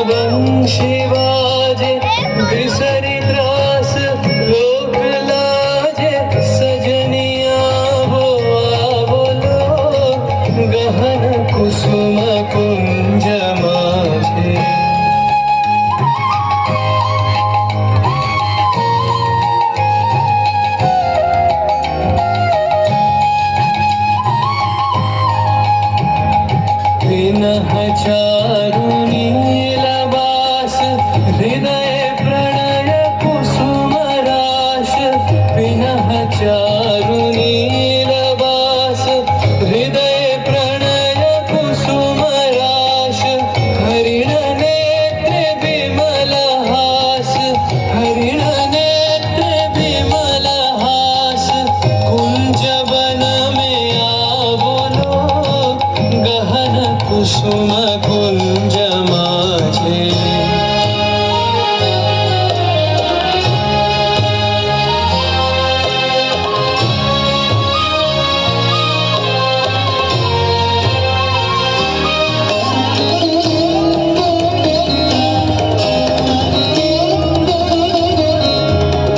वंशी वाजे बिसरी त्रास लोक लाजे सजनिया वो आवलो गहन कुसुम कुंज माझे विनः चारुनीलवास हृदय प्रणय कुसुम राश विनः चारुनीलवास हृदय प्रणय कुसुम राश हरिण नेत्र विमल हास हरिण नेत्र विमल हास कुंज वन में आवलो गहन कुसुम कुंज माझे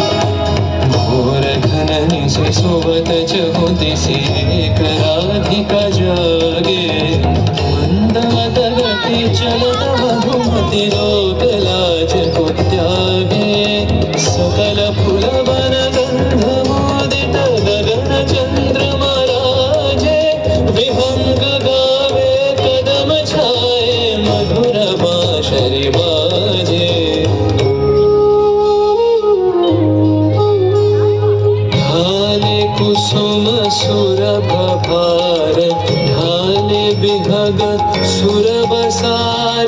घोर घननि से सोवत चहुति से एक राधिका जागे मंदमद गति चलत बहुमति लोक लाज को त्यागे सकल फूल वन गंध मोदित गगन चंद्रमा राजे विहंग गावे कदम छाए मधुर बांसुरी बाजे ढाले कुसुम सुरभ भार ढाले बिहग सुरबसार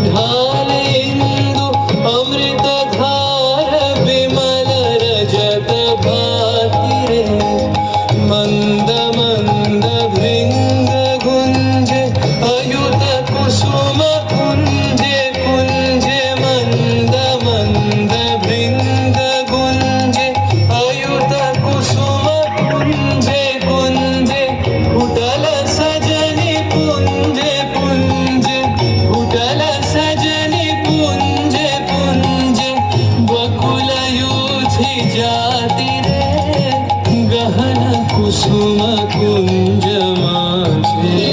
ढाले इंदु अमृत धार विमल रजत भाति रे मंद मंद भृंग गुंज अयुत कुसुम कुंजे कुंजे मंद मंद भृंग गुंजे अयुत कुसुम कुंजे कुंजे उदल सजनी पुंजे पुंजे उदल सजनी पुंजे पुंजे बकुल यूथी जाति रे गहन कुसुम कुंज माझे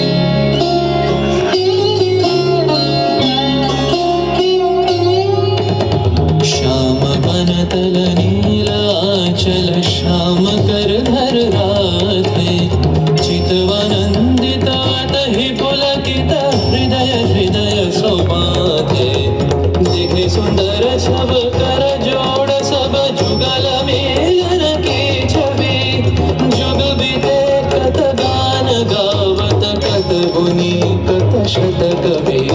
श्याम वन तल नीलाचल श्याम कर धर राधे चितवनंदिता तहि पुलकित हृदय हृदय सौभाग्य देखे सुंदर छब कर जोड़ सब जुगल मेलन के छवि जुग बीते कत गान गावत कत गुनी कत शत कवि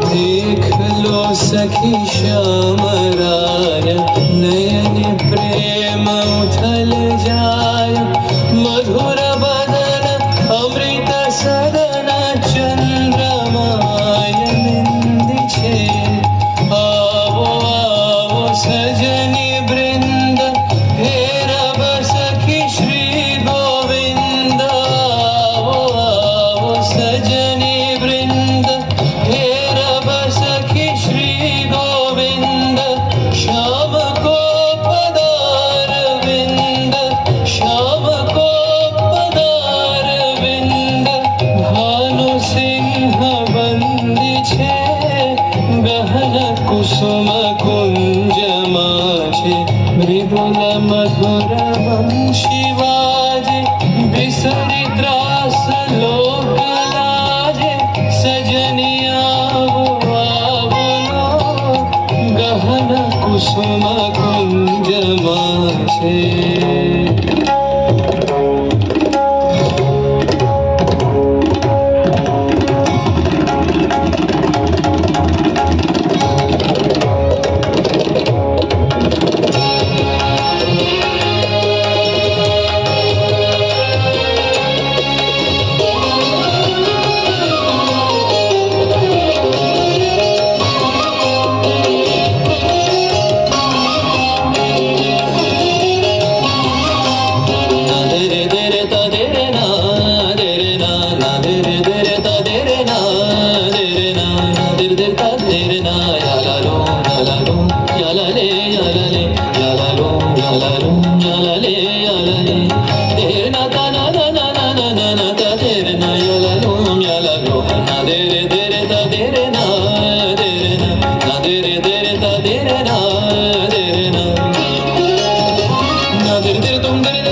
देख लो सखी श्याम राय नयन प्रेम उथल जाय मधुर बदन अमृत सदन चंद्रमाय निंदि छे आवो आवो सजनी वृंद हेरब सखी श्री गोविंद आवो आवो सजनी वृंद हेरब सखी श्री गोविंद श्याम को पदार विंद श्याम को पदार विंद भानु सिंह बंदी छे गहन कुसुम कुंज माझे मृदुल मधुर वंशी वाजे बिसरी त्रास लोक लाजे सजनिया वो आवलो गहन कुसुम कुंज माझे तिर तिर तुम तिर